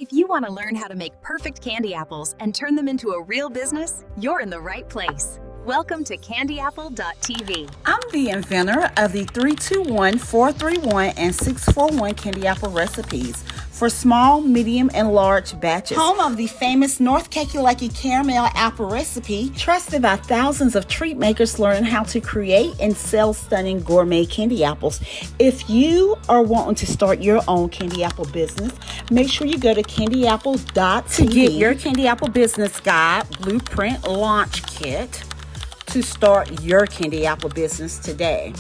If you want to learn how to make perfect candy apples and turn them into a real business, you're in the right place. Welcome to candyapple.tv. I'm the inventor of the 321, 431, and 641 candy apple recipes for small, medium, and large batches. Home of the famous North Kakalaki caramel apple recipe, trusted by thousands of treat makers learning how to create and sell stunning gourmet candy apples. If you are wanting to start your own candy apple business, make sure you go to candyapple.tv to get your candy apple business guide, blueprint, launch kit to start your candy apple business today.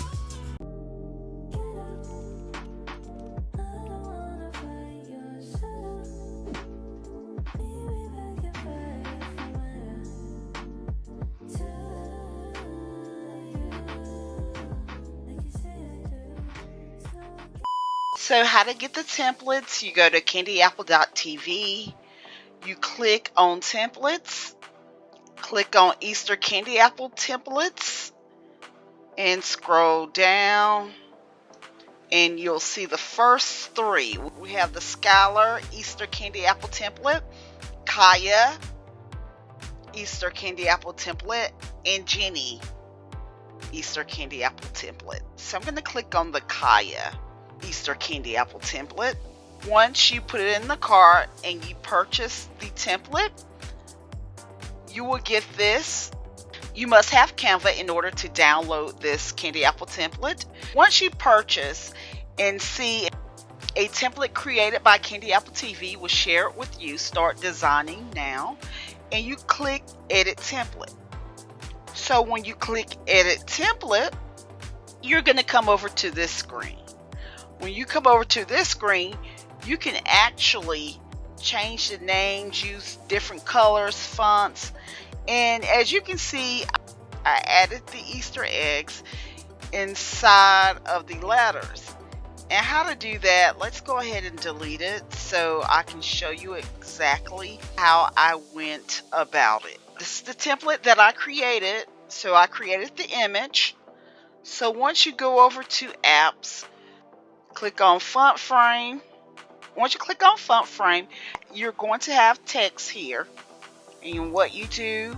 So how to get the templates, you go to candyapple.tv, you click on templates, click on Easter candy apple templates, and scroll down, and you'll see the first three. We have the Skylar Easter candy apple template, Kaya Easter candy apple template, and Jenny Easter candy apple template. So I'm going to click on the Kaya Easter candy apple template. Once you put it in the cart and you purchase the template, you will get this. You must have Canva in order to download this candy apple template. Once you purchase and see a template created by Candy Apple TV will share it with you, start designing now, and you click edit template. So when you click edit template, you're going to come over to this screen. When you come over to this screen, you can actually change the names, use different colors, fonts, and as you can see, I added the Easter eggs inside of the letters. And how to do that, let's go ahead and delete it so I can show you exactly how I went about it. This is the template that I created. So I created the image. So once you go over to apps, click on font frame. Once you click on font frame, you're going to have text here. And what you do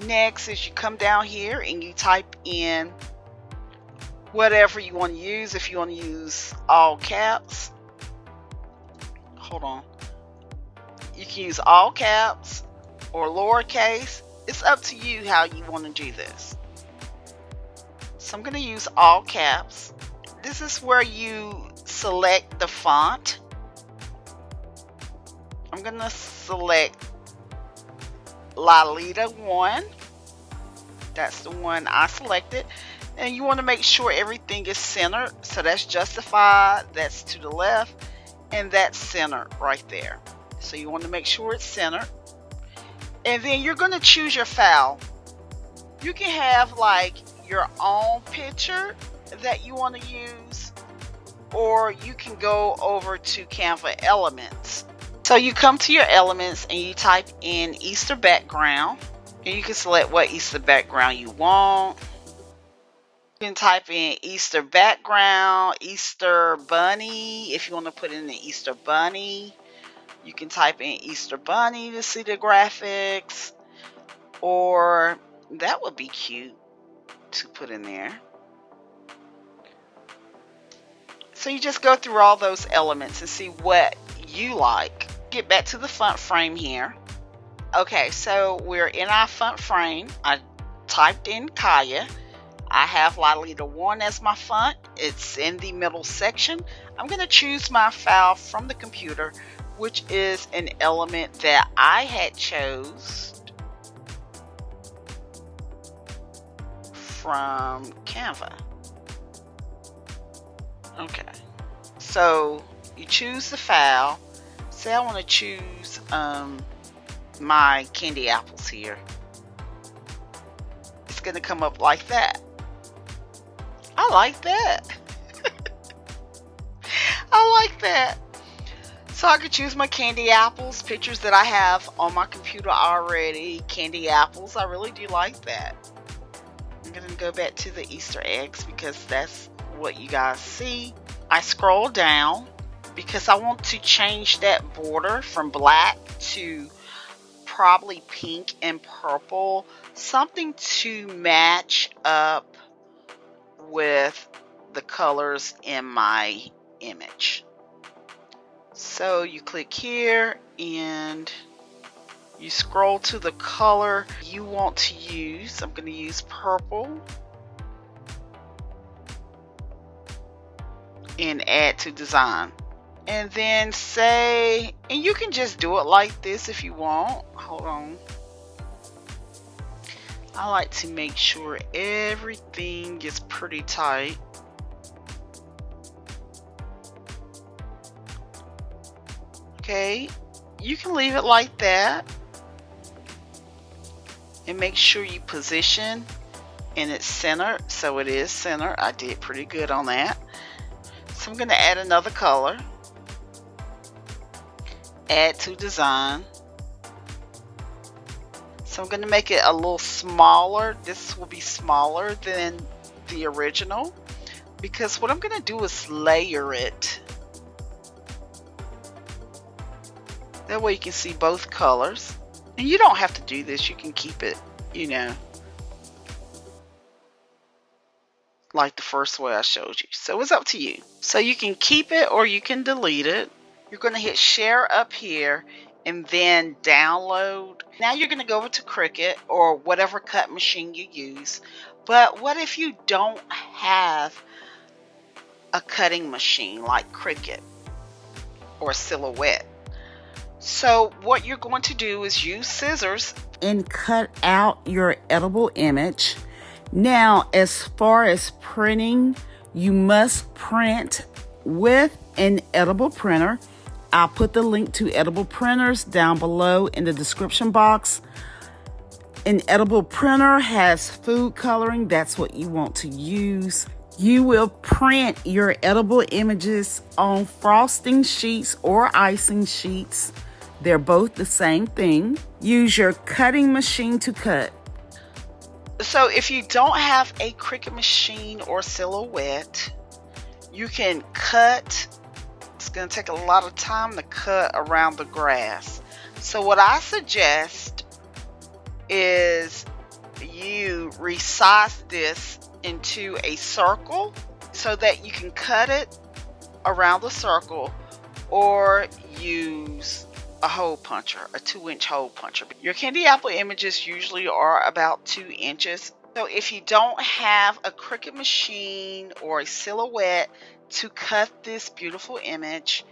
next is you come down here and you type in whatever you want to use. If you want to use all caps, hold on. You can use all caps or lowercase. It's up to you how you want to do this. So I'm going to use all caps. This is where you select the font. I'm going to select Lolita 1. That's the one I selected. And you want to make sure everything is centered. So that's justified, that's to the left, and that's centered right there. So you want to make sure it's centered. And then you're going to choose your file. You can have like your own picture that you want to use, or you can go over to Canva Elements. So you come to your elements and you type in Easter background, and you can select what Easter background you want. You can type in Easter background, Easter bunny. If you want to put in the Easter bunny, you can type in Easter bunny to see the graphics, or that would be cute to put in there. So you just go through all those elements and see what you like. Get back to the font frame here. Okay, so we're in our font frame. I typed in Kaya. I have Lolita 1 as my font. It's in the middle section. I'm going to choose my file from the computer, which is an element that I had chose from Canva. Okay, so you choose the file. Say I want to choose my candy apples here. It's going to come up like that. I like that. I like that. So I could choose my candy apples, pictures that I have on my computer already. Candy apples, I really do like that. I'm going to go back to the Easter eggs because that's what you guys see. I scroll down because I want to change that border from black to probably pink and purple, something to match up with the colors in my image. So you click here and you scroll to the color you want to use. I'm going to use purple and add to design. And then say, and you can just do it like this if you want. Hold on. I like to make sure everything is pretty tight. Okay, you can leave it like that. And make sure you position in its center. So it is center. I did pretty good on that. So I'm going to add another color. Add to design. So I'm going to make it a little smaller. This will be smaller than the original, because what I'm going to do is layer it. That way you can see both colors. And you don't have to do this. You can keep it, you know, like the first way I showed you. So it's up to you. So you can keep it or you can delete it. You're going to hit share up here and then download. Now you're going to go over to Cricut or whatever cut machine you use. But what if you don't have a cutting machine like Cricut or Silhouette? So what you're going to do is use scissors and cut out your edible image. Now, as far as printing, you must print with an edible printer. I'll put the link to edible printers down below in the description box. An edible printer has food coloring. That's what you want to use. You will print your edible images on frosting sheets or icing sheets. They're both the same thing. Use your cutting machine to cut. So if you don't have a Cricut machine or Silhouette, you can cut. It's going to take a lot of time to cut around the grass. So what I suggest is you resize this into a circle so that you can cut it around the circle, or use a hole puncher, a 2-inch hole puncher. Your candy apple images usually are about 2 inches. So if you don't have a Cricut machine or a Silhouette to cut this beautiful image,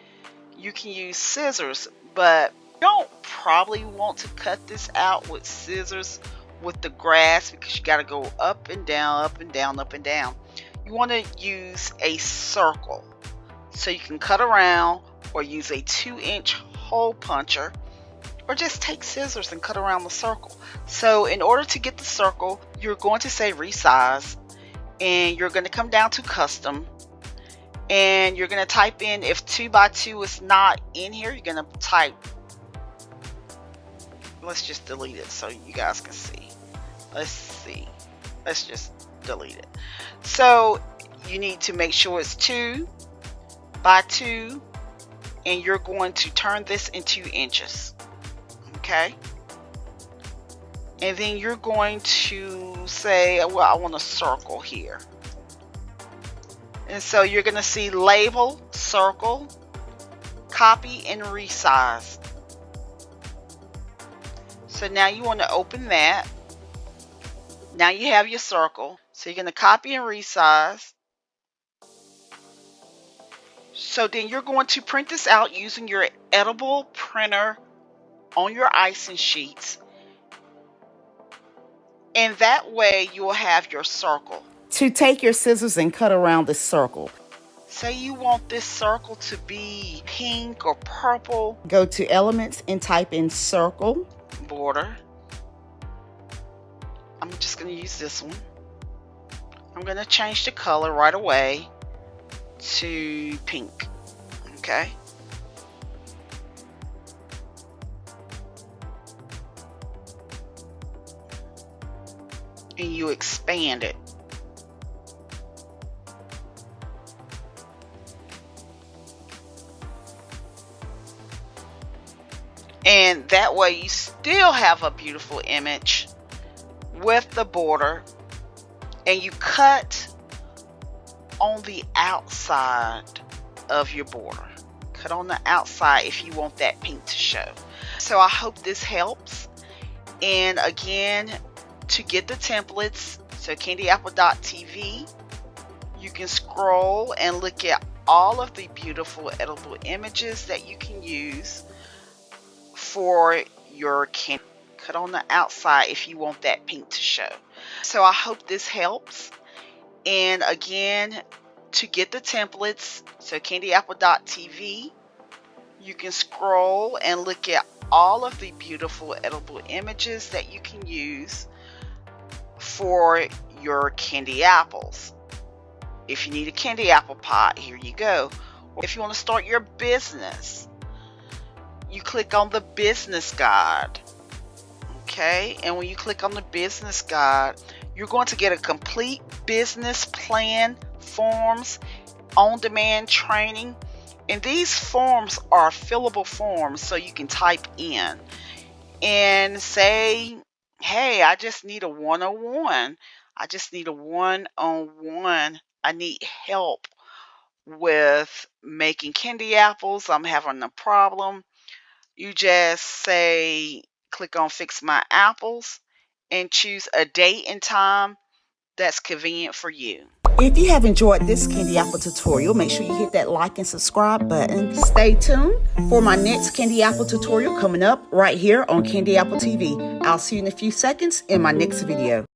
you can use scissors, but you don't probably want to cut this out with scissors with the grass, because you got to go up and down, up and down, up and down. You want to use a circle so you can cut around, or use a 2-inch hole puncher, or just take scissors and cut around the circle. So in order to get the circle, you're going to say resize, and you're going to come down to custom, and you're going to type in, if 2x2 is not in here, you're going to type, let's just delete it so you guys can see. Let's just delete it. So you need to make sure it's 2x2, and you're going to turn this into inches. Okay, and then you're going to say, well, I want a circle here, and so you're going to see label, circle, copy, and resize. So now you want to open that. Now you have your circle, so you're going to copy and resize. So then you're going to print this out using your edible printer on your icing sheets. And that way you will have your circle. To take your scissors and cut around the circle. Say you want this circle to be pink or purple. Go to Elements and type in circle. Border. I'm just going to use this one. I'm going to change the color right away to pink. Okay. And you expand it. And that way you still have a beautiful image with the border, and you cut on the outside of your border. Cut on the outside if you want that pink to show. So I hope this helps. And again, to get the templates, so candyapple.tv, you can scroll and look at all of the beautiful editable images that you can use for your candy. Cut on the outside if you want that pink to show. So I hope this helps. And again, to get the templates, so candyapple.tv, you can scroll and look at all of the beautiful editable images that you can use for your candy apples. If you need a candy apple pot, here you go. If you want to start your business, you click on the business guide. Okay, and when you click on the business guide, you're going to get a complete business plan, forms, on-demand training. And these forms are fillable forms, so you can type in and say, hey, I just need a 101. I just need a one-on-one. I need help with making candy apples. I'm having a problem. You just say, click on Fix My Apples and choose a date and time that's convenient for you. If you have enjoyed this candy apple tutorial, make sure you hit that like and subscribe button. Stay tuned for my next candy apple tutorial coming up right here on Candy Apple TV. I'll see you in a few seconds in my next video.